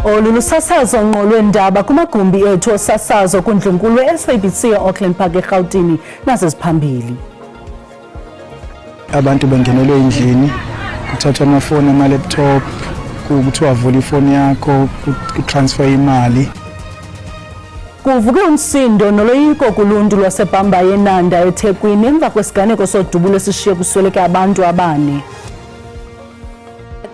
Olulusasazo ngqo lweendaba kumagumbi ethu osasazo kundlunkulu SABC Auckland Park eGauteng naseziphambili. Abantu bangenelwe endlini kuthathwa amafoni ama-laptop kuthiwa avula ifoni yakho kutransfer imali. Kuvuke umsindo noloyiko kuluntu lwasebhambayi eNanda eThekwini emva kwesiganeko sodubulo esishiye kusweleke abantu abane.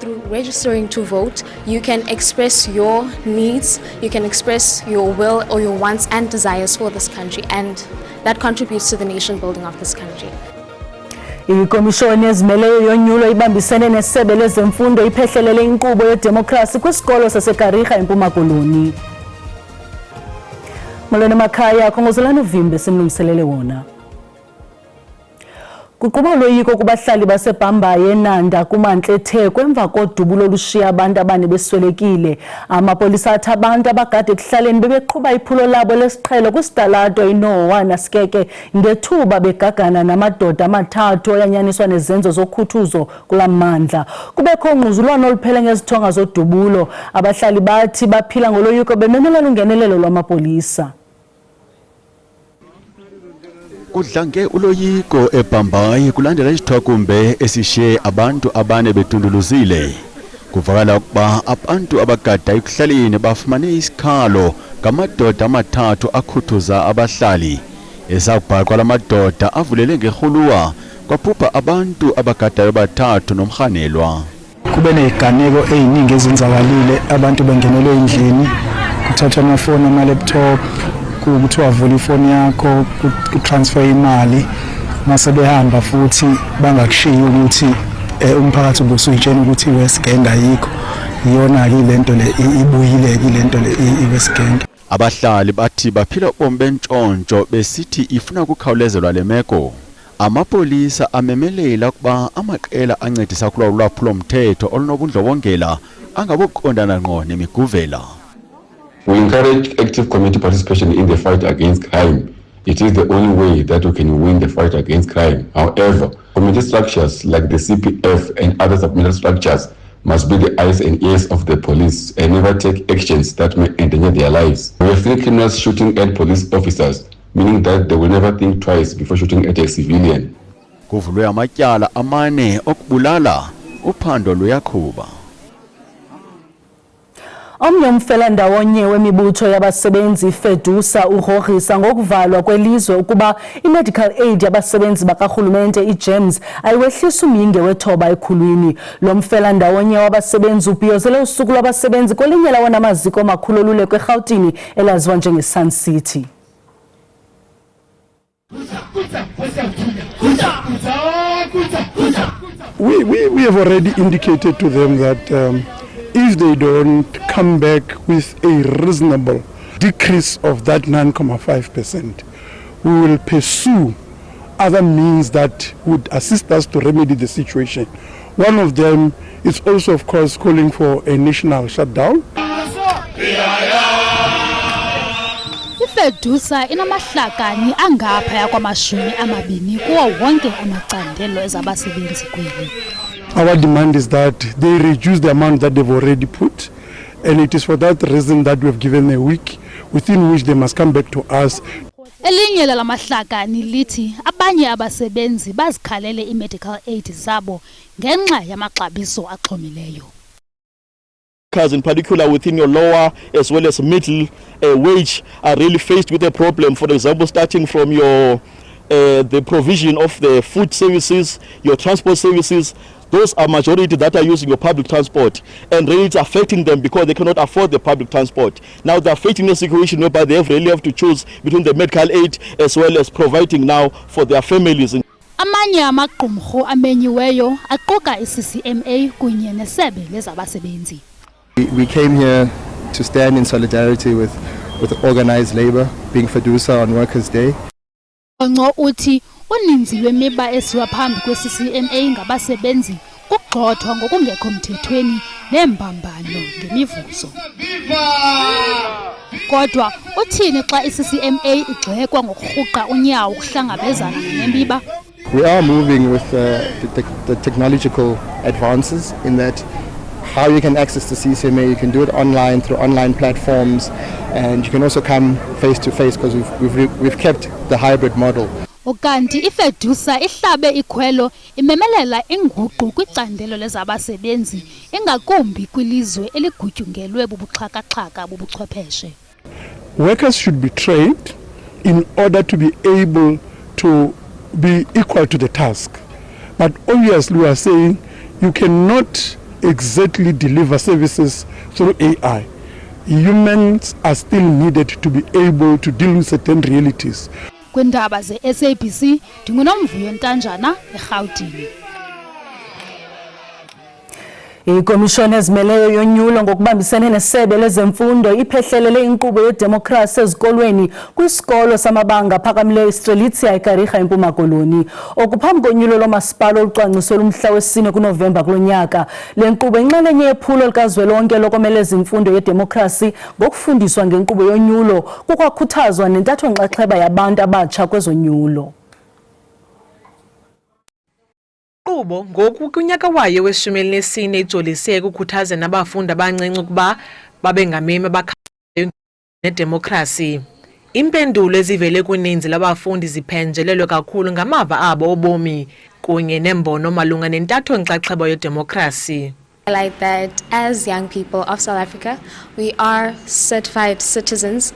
Through registering to vote, you can express your needs, you can express your will or your wants and desires for this country, and that contributes to the nation building of this country. Ikomishoni ezimeleyo yonyulo ibambisene nesebe lezemfundo iphehlelele inkqubo yedemokhrasi kwisikolo saseGariga eMpuma Koloni. Molweni makhaya, khongozolani uvimbe simlungiselele wona. Kuquba uloyiko kubahlali basebhambayi eNanda kumantla eTheku emva kodubulo olushiya abantu abane beswelekile. Amapolisa athi abantu abagade ekuhlaleni bebeqhuba iphulo labo lesiqhelo kwisitalato iNowa naSikeke ngethuba begagana namadoda amathathu oyanyaniswa nezenzo zokhuthuzo kula mandla. Kubekho ungquzulwano oluphele ngezithonga zodubulo. Abahlali bathi baphila ngoloyiko bememelela ungenelelo lwamapolisa. Kudlange uloyiko ebhambayi kulandela isithokumbe esishiye abantu abane betunduluzile. Kuvakala ukuba abantu abagada ekuhlaleni bafumane isikhalo ngamadoda amathathu akhuthuza abahlali. Esakubhaqwa lamadoda avulele ngehuluwa kwaphupha abantu abagadayo bathathu nomkhanelwa. Kube neziganeko eziningi ezenzakalile, abantu bangenelwe endlini kuthathwa amafoni ama-laptop kuthiwa avula ifoni yakho kutransfer imali mase behamba futhi bangakushiyi ukuthi umphakathi ubusuyitshela ukuthi iWest Gang ayikho. Iyona ke lento le ibuyile ke lento le iWest Gang. Abahlali bathi baphila ubomi bentshontsho besithi ifuna ukukhawulezelwa lemeko. Amapolisa amemelela ukuba amaqela ancedisa kulwa ulwaphulo mthetho olunobundlobongela angaboqondana ngqo nemiguvela. We encourage active community participation in the fight against crime. It is the only way that we can win the fight against crime. However, community structures like the CPF and other submitted structures must be the eyes and ears of the police and never take actions that may endanger their lives. We have seen criminals shooting at police officers, meaning that they will never think twice before shooting at a civilian. Kuvulwe amatyala amane okubulala, uphando luyaqhuba. Omnye umfelandawonye wemibutho yabasebenzi FEDUSA ugrogrisa ngokuvalwa kwelizwe ukuba i-medical aid yabasebenzi bakarhulumente i-GEMS ayiwehlisa umyinge wethoba ekhulwini. Lo mfelandawonye wabasebenzi ubhiyozele usuku lwabasebenzi kwelinye lawona amaziko amakhulu oluleko eRhawutini elaziwa njengeSun City. We have already indicated to them that if they don't come back with a reasonable decrease of that 9.5%, we will pursue other means that would assist us to remedy the situation. One of them is also, of course, calling for a national shutdown. FEDUSA inamahlakani angaphaya kwama-20 kuwo wonke amacandelo ezabasebenzi kweli. Our demand is that they reduce the amount that they've already put, and it is for that reason that we have given a week within which they must come back to us. Elinye lamahlakani lithi abanye abasebenzi bazikhalele i-medical aid zabo ngenxa yamaxabiso axhomileyo. In particular within your lower as well as middle wage are really faced with a problem. For example, starting from your the provision of the food services, your transport services, those are majority that are using your public transport, and really it's affecting them because they cannot afford the public transport. Now they're facing a situation whereby they really have to choose between the medical aid as well as providing now for their families. Amanye amaqumrhu amenyiweyo aquka iCCMA kunye nesebe lezabasebenzi. We came here to stand in solidarity with organized labor, being FEDUSA on Workers' Day. Onco uthi uninzi lwemiba esiwa phambi kweCCMA ngabasebenzi kugxothwa ngokungekho mthethweni nembambano ngemivuzo. Kodwa uthini xa iCCMA igxekwa ngokurhuqa unyawo ukuhlangabezana nemiba? We are moving with the technological advances in that how you can access the CCMA. You can do it online through online platforms, and you can also come face to face because we've kept the hybrid model. Ukanti iFEDUSA ihlabe ikhwelo imemelela inguqu kwicandelo lezabasebenzi ingakumbi kwilizwe eligutyungelwe bubuxhaka-xhaka bobuchwepheshe. Workers should be trained in order to be able to be equal to the task. But obviously we are saying you cannot exactly deliver services through AI. Humans are still needed to be able to deal with certain realities. Kwindaba ze-SABC ndinguNomvuyo Ntanjana eRhawutini. Ikomishoni ezimeleyo yonyulo ngokubambisene nesebe lezemfundo iphehlelele inkqubo yedemokhrasi ezikolweni kwisikolo samabanga aphakamileyo iStrelitzia eKarigha eMpuma Koloni. Okuphambi konyulo lomasipala olucwangciselwe umhla wesine kuNovemba kulo nyaka. Le nkqubo inxalenye yephulo likazwelonke lokomeleza imfundo yedemokhrasi ngokufundiswa ngenkqubo yonyulo kukwakhuthazwa nentatho-nxaxheba yabantu abatsha kwezonyulo. Nkqubo ngoku kunyaka wayo we-14 ijolise ekukhuthazeni abafundi abancinci ukuba babe ngamemi abakhathayo nedemokhrasi. Impendulo ezivele kuninzi labafundi ziphenjelelwe kakhulu ngamava abo obomi kunye nembono malunga nentatho-nxaxheba yedemokhrasi. Like that as young people of South Africa, we are certified citizens.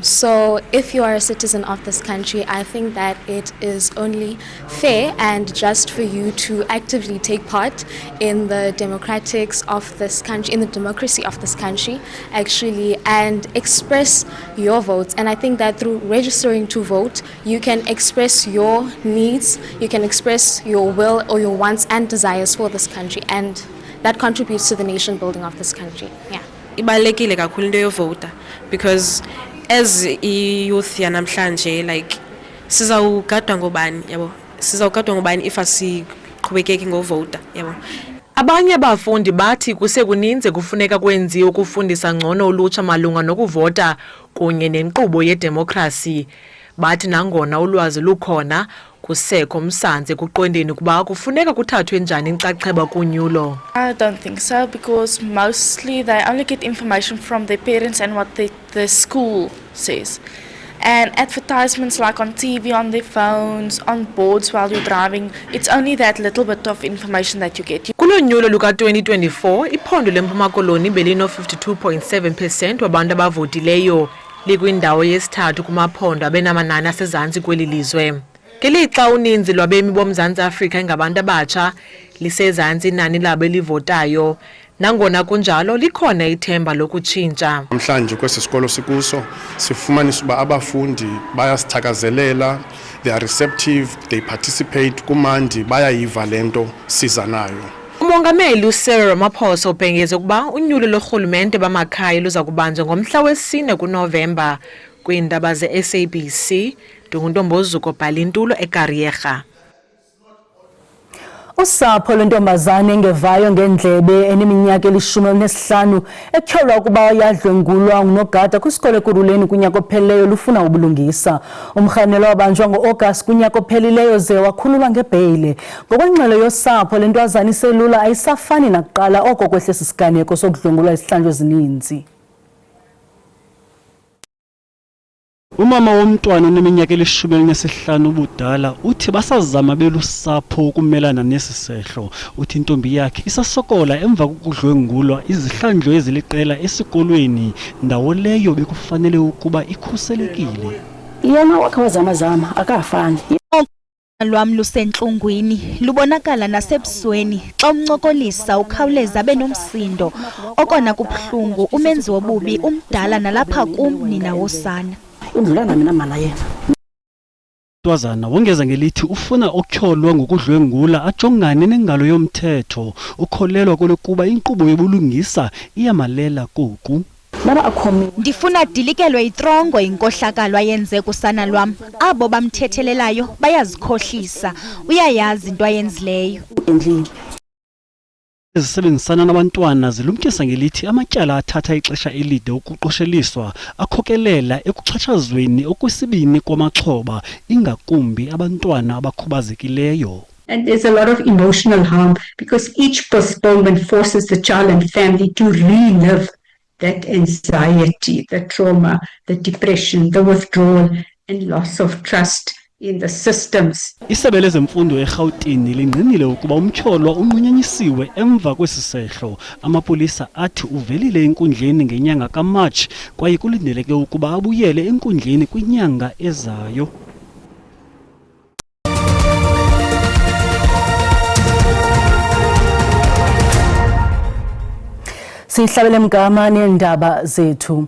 So if you are a citizen of this country, I think that it is only fair and just for you to actively take part in the democratics of this country, in the democracy of this country, actually, and express your votes. And I think that through registering to vote, you can express your needs, you can express your will or your wants and desires for this country, and that contributes to the nation building of this country. Yeah. Ibalulekile kakhulu into yovota because as i-youth yanamhlanje like sizawugadwa ngobani yabo, sizawugadwa ngobani if asiqhubekeki ngovota yabo. Abanye abafundi bathi kusekuninzi kufuneka kwenziwe ukufundisa ngcono ulutsha malunga nokuvota kunye nenkqubo yedemokhrasi. Bathi nangona ulwazi lukhona kusekho umsantse kuqondeni kuba kufuneka kuthathwe njani inxaxheba kunyulo. I don't think so because mostly they only get information from their parents and what the school says. And advertisements like on TV, on their phones, on boards while you're driving, it's only that little bit of information that you get. Kulo nyulo luka 2024, iphondo leMpuma Koloni belino 52.7% wabantu abavotileyo, likwindawo yesithathu kumaphondo abenamanani asezantsi kweli lizwe. Ngelixa uninzi lwabemi boMzantsi Afrika ngabantu abatsha lisezantsi inani labo elivotayo, nangona kunjalo likhona ithemba lokutshintsha. Namhlanje kwesi sikolo sikuso sifumanisa uba abafundi bayasithakazelela, they are receptive, they participate kumandi, bayayiva lento siza nayo. Umongameli uCyril Ramaphosa ubhengeze ukuba unyulo lorhulumente bamakhaya luza kubanjwa ngomhla wesine kuNovemba kwiindaba ze-SABC. Ndunguntombozuko Bhalintulo eKarigha. Usapho lwentombazane engevayo ngendlebe eneminyaka 15 etyholwa ukuba yadlwengulwa ngunogada kwisikolo eKuruleni kunyaka ophelileyo lufuna ubulungisa. Umrhanelwa wabanjwa ngo-August kunyaka ophelileyo ze wakhululwa ngebheyile. Ngokwengxelo yosapho lentwazana iselula ayisafani nakuqala oko kwehlisa isiganeko sokudlwengulwa izihlandlo ezininzi. Umama womntwana oneminyaka 15 ubudala uthi basazama belusapho ukumelana nesi sehlo. Uthi intombi yakhe isasokola emva kokudlwengulwa izihlandlo eziliqela esikolweni, ndawo leyo bekufanele ukuba ikhuselekile. Yena wakhawazama akafani. Lwam lusentlungwini lubonakala nasebusweni xa umncokolisa ukhawuleza benomsindo okona kubhlungu umenzi wobubi umdala nalapha kum nina wosana. Indlulana mina mala yena. Twazana wongeza ngelithi ufuna okutyholwa ngokudlwengula ajongane nengalo yomthetho, ukholelwa kolokuba inkqubo yobulungisa iyamalela koku. Ndifuna dilikelwe itrongo inkohlakalo ayenze kusana lwam. Abo bamthethelelayo bayazikhohlisa, uyayazi into ayenzileyo. Ezisebenzisana nabantwana zilumkisa ngelithi amatyala athatha ixesha elide ukuqosheliswa akhokelela ekuxhatshazweni okwesibini kwamaxhoba ingakumbi abantwana abakhubazekileyo. And there's a lot of emotional harm because each postponement forces the child and family to relive that anxiety, the trauma, the depression, the withdrawal, and loss of trust in the systems. Isebe lezemfundo eGauteng lingqinile ukuba umtyholwa unqunyanyisiwe emva kwesi sehlo. Amapolisa athi uvelile enkundleni ngenyanga kaMarch kwaye kulindeleke ukuba abuyele enkundleni kwinyanga ezayo. Sihlabele mgama neendaba zethu.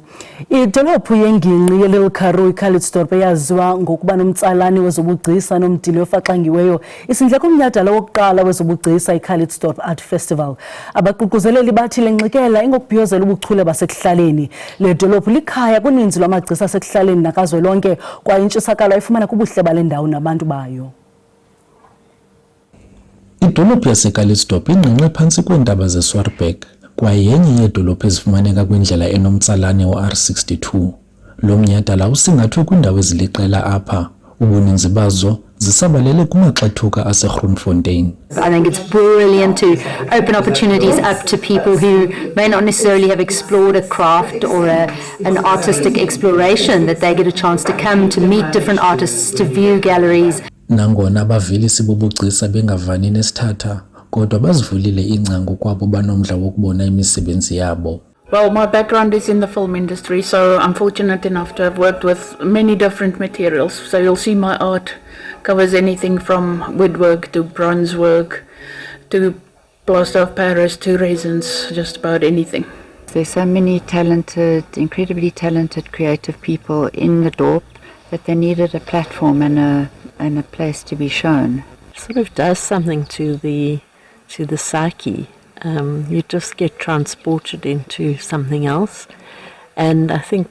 Idolophu yengingqi yeLittle Karoo iCalitzdorp eyaziwa ngokuba nomtsalane wezobugcisa nomdili ofaxangiweyo isindle kumnyhadala wokuqala wezobugcisa iCalitzdorp Art Festival. Abaququzeleli bathi lenkxikela ingokubhiyozela ubuchule basekuhlaleni. Le dolophu likhaya kuninzi lwamagcisa asekuhlaleni nakazwelonke kwaye intshisakalo ifumana kubuhle bale ndawo nabantu bayo. Idolophu yaseCalitzdorp ingqinqe phantsi kweentaba zeSwartberg kwaye yenye yeedolophu ezifumaneka kwindlela enomtsalane o-R62. Lo mnyhadala usingathwe kwiindawo eziliqela apha, ubuninzi bazo zisabalele kumaxethuka aseGroenfontein. I think it's brilliant to open opportunities up to people who may not necessarily have explored a craft or an artistic exploration, that they get a chance to come to meet different artists, to view galleries. Nangona abavelisi bobugcisa bengavani nesithatha, kodwa bazivulile ingcango kwabo banomdla wokubona imisebenzi yabo. Well, my background is in the film industry, so I'm fortunate enough to have worked with many different materials. So you'll see my art covers anything from woodwork to bronze work to plaster of Paris to resins, just about anything. There's so many talented, incredibly talented creative people in the Dorp that they needed a platform and a place to be shown. It sort of does something to the psyche. You just get transported into something else, and I think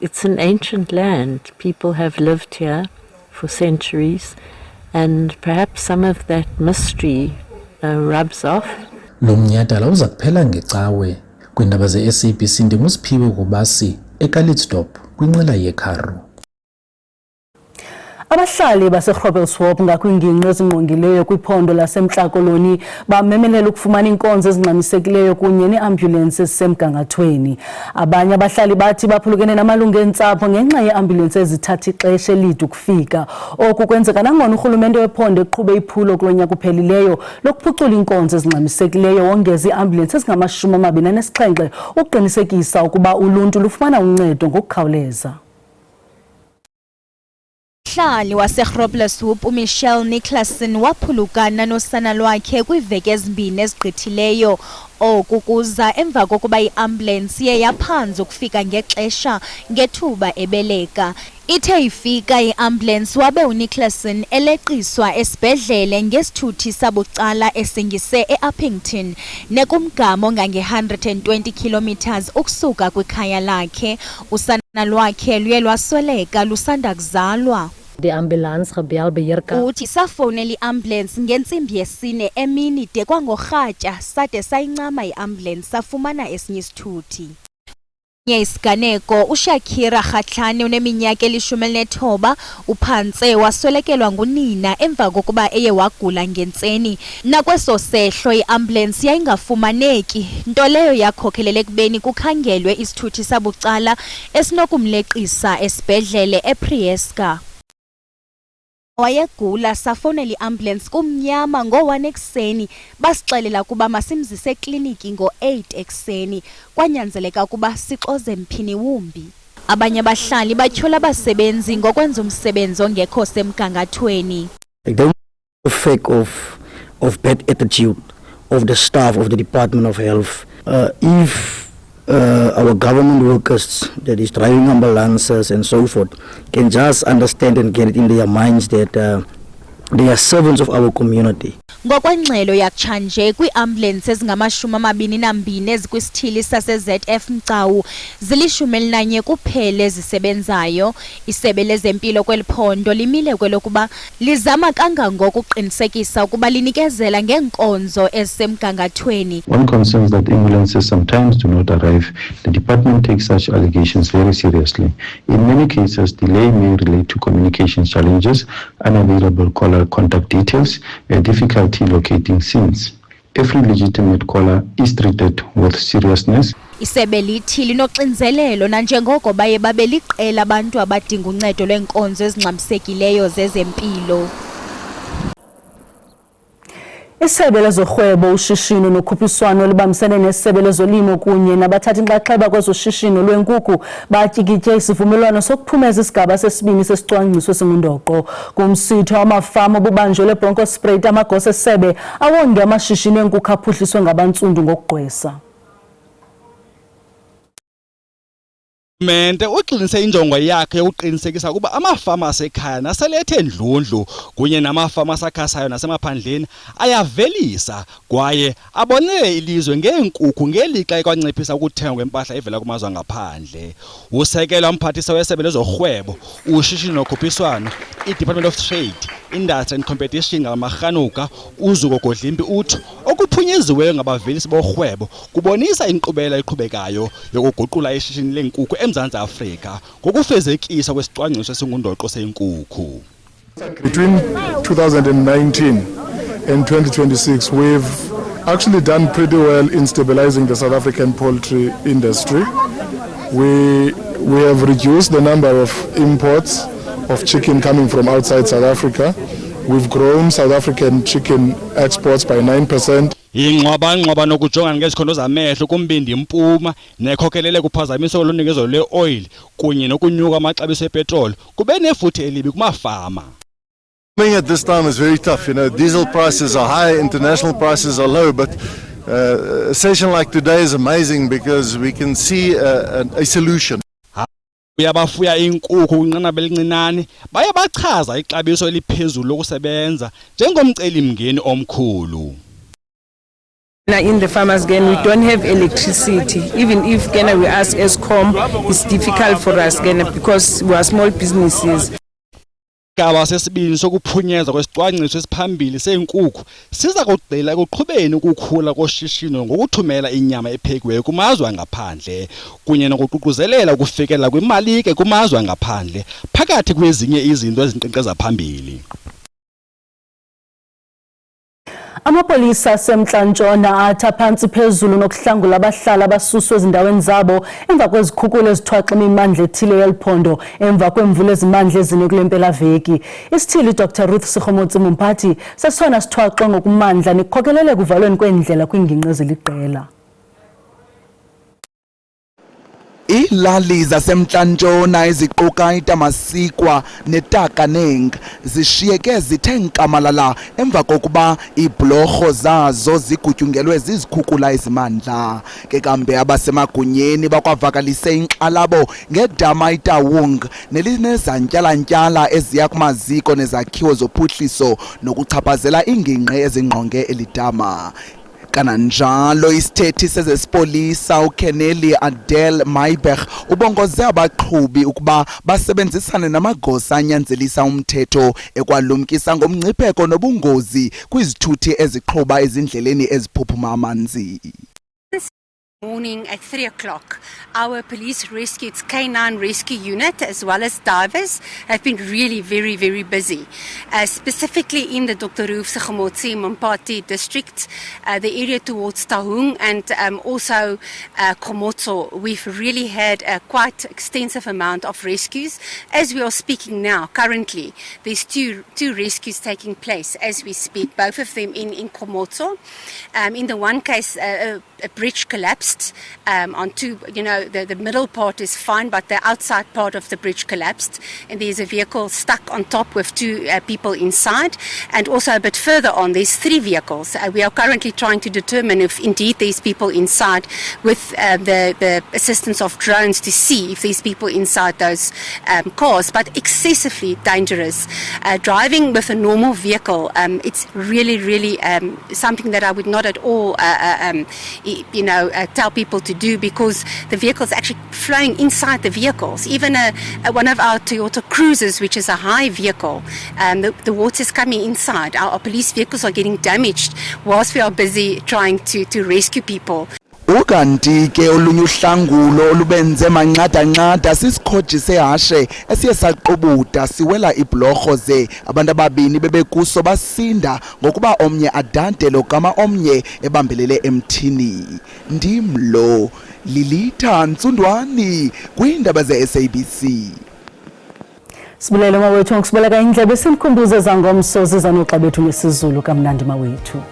it's an ancient land. People have lived here for centuries, and perhaps some of that mystery rubs off. Lo mnyhadala uza kuphela ngecawe kwiindaba ze-SABC. NdinguSiphiwe Kubasi eCalitzdorp kwinqila yeKaroo. Abahlali baseGroblershoop ngakwingingqi ezingqongileyo kwiphondo laseMntla Koloni bamemelela ukufumana inkonzo ezingxamisekileyo kunye neambulences ezisemgangathweni. Abanye abahlali bathi baphulukene namalungu entsapho ngenxa yeambulences ezithatha ixesha elide ukufika. Oku kwenzeka nangona urhulumente wephondo eqhube iphulo kulo nyaka uphelileyo lokuphucula inkonzo ezingxamisekileyo wongeza iambulences ezingama-27 ukuqinisekisa ukuba uluntu lufumana uncedo ngokukhawuleza. Umhlali waseGroblershoop uMichelle Nicholson waphulukana nosana lwakhe kwiiveki ezimbini ezigqithileyo. Oku kuza emva kokuba iambulance iye yaphanza ukufika ngexesha ngethuba ebeleka. Ithe ifika iambulance wabe uNicholson eleqiswa esibhedlele ngesithuthi sabucala esingise eUppington nekumgama ongange-120 kilometers ukusuka kwikhaya lakhe. Usana lwakhe luye lwasweleka lusanda kuzalwa. Uthi safowunela iambulance ngentsimbi yesine emini de kwangorhatya sade sayincama iambulance safumana esinye isithuthi. Isiganeko uShakira Khatlane uneminyaka 19 uphantse waswelekelwa ngunina emva kokuba eye wagula ngentseni. Nakweso sehlo iambulance yayingafumaneki, nto leyo yakhokhelele ekubeni kukhangelwe isithuthi sabucala esinokumleqisa esibhedlele ePrieska. Wayegula safowunela iambulance kumnyama ngo-1 ekseni basixelela kuba masimzise ekliniki ngo-8 ekseni kwanyanzeleka kuba sixoze mphini wumbi. Abanye abahlali batyhola abasebenzi ngokwenza umsebenzi ongekho semgangathweni. The effect of bad attitude of the staff of the Department of Health. If our government workers that is driving ambulances and so forth can just understand and get it in their minds that they are servants of our community. Ngokwengxelo yakutshanje kwiiambulensi ezingama-22 ezikwisithili sase-ZF Mcawu zili-11 kuphela ezisebenzayo. Isebe lezempilo kweli phondo limile kwelokuba lizama kangangoko ukuqinisekisa ukuba linikezela ngeenkonzo ezisemgangathweni. One concern is that ambulances sometimes do not arrive. The department takes such allegations very seriously. In many cases, delay may relate to communication challenges, unavailable caller contact details, and difficulty locating scenes. Every legitimate caller is treated with seriousness. Isebe lithi linoxinzelelo nanjengoko baye babe liqela abantu abadinga uncedo lweenkonzo ezingxamisekileyo zezempilo. Isebe lezorhwebo, ushishino nokhuphiswano libambisene nesebe lezolimo kunye nabathatha inxaxheba kwezoshishino lweenkukhu batyikitye isivumelwano sokuphumeza isigaba sesibini sesicwangciso esingundoqo. Kumsitho wamafama obubanjwe Bronkhortspruit amagosa esebe awonge amashishini eenkukhu aphuhliswe ngabantsundu ngokugqwesa. Mente uqinise injongo yakhe yokuqinisekisa ukuba amafama asekhaya naselethe ndlundlu kunye namafama asakhasayo nasemaphandleni ayavelisa kwaye abonele ilizwe ngeenkukhu ngelixa ekwanciphisa ukuthenga kwempahla evela kumazwe angaphandle. Usekela umphathisa wesebe lezorhwebo, ushishino nokhuphiswano, i-Department of Trade, Industry and Competition ngamaRhanuka, uZuko Godlimpi uthi okuphunyeziweyo ngabavelisi borhwebo kubonisa inkqubela eqhubekayo yokuguqula ishishini leenkukhu eMzantsi Afrika ngokufezekisa kwesicwangciso esingundoqo seenkukhu. Between 2019 and 2026, we've actually done pretty well in stabilizing the South African poultry industry. We have reduced the number of imports of chicken coming from outside South Africa. We've grown South African chicken exports by 9%. Ingxwaba nokujongana ngezikhondo zamehlo kumbindi impuma nekhokelele kuphazamiso lonikezelo lweoil kunye nokunyuka amaxabiso epetrol kube nefuthe elibi kumafama. Farming at this time is very tough. You know, diesel prices are high, international prices are low, but a session like today is amazing because we can see a solution. Uyabafuya inkukhu kunqanaba elincinane baye bachaza ixabiso eliphezulu lokusebenza njengomcelimngeni omkhulu. In the farmers again, we don't have electricity. Even if we ask Eskom, it's difficult for us again because we are small businesses. Isigaba sesibini sokuphunyezwa kwesicwangciso esiphambili seenkukhu siza kugxila ekuqhubeni ukukhula koshishino ngokuthumela inyama ephekiweyo kumazwe angaphandle kunye nokuququzelela ukufikelela kwimalike kumazwe angaphandle phakathi kwezinye izinto ezinkqenkqeza phambili. Amapolisa asemntla-ntshona atha phantsi phezulu nokuhlangula abahlali abasuswe ezindaweni zabo emva kwezikhukhula ezithwaxa imimandla ethile yeliphondo emva kwemvula ezimandla ezine kule mpelaveki. Isithili Dr. Ruth Sikgomotsi Mumphathi sesona sithwaxwe ngokumandla nekukhokelele kuvalweni kweendlela kwiingingqi eziliqela. Iilali zasemntla-ntshona eziquka iTamasikwa neTakaneng zishiyeke zithe nkamalala emva kokuba iibhlorho zazo zigutyungelwe zizikhukhula ezimandla. Ke kambe abasemagunyeni bakwavakalise inkxalabo ngedama iTaung nelinezantyalantyala eziya kumaziko nezakhiwo zophuhliso nokuchaphazela iingingqi ezingqonge elidama. Kananjalo isithethi sezesipolisa uKeneli Adel Mayberg ubongoze abaqhubi ukuba basebenzisane namagosa anyanzelisa umthetho ekwalumkisa ngomngcipheko nobungozi kwizithuthi eziqhuba ezindleleni eziphuphuma amanzi. Morning at 3 o'clock, our police rescue, its K9 rescue unit, as well as divers, have been really very busy. Specifically in the Dr. Ruth Sikgomotsi Mumphathi district, the area towards Taung and also Khomotso, we've really had a quite extensive amount of rescues. As we are speaking now, currently, there's two rescues taking place as we speak, both of them in Khomotso. In the one case, a bridge collapsed on two, the middle part is fine, but the outside part of the bridge collapsed, and there's a vehicle stuck on top with two people inside, and also a bit further on there's 3 vehicles. We are currently trying to determine if indeed there's people inside with the assistance of drones to see if there's people inside those cars, but excessively dangerous. Driving with a normal vehicle, it's really something that I would not at all tell people to do, because the vehicle's actually flowing inside the vehicles. Even one of our Toyota Cruisers, which is a high vehicle, the water's coming inside. Our police vehicles are getting damaged whilst we are busy trying to rescue people. Ukanti ke olunye uhlangulo olubenze manqada sisikhoji sehashe esiye saqobuda siwela ibhlorho ze abantu ababini bebekuso basinda ngokuba omnye adante logama omnye ebambelele emthini. Ndimlo Lilitha Ntsundwani kwiindaba ze-SABC. Sibulele mawethu ngokusibeleka indlebe simkhumbuze zangomso zizanoxa bethu ngesizulu kamnandi mawethu.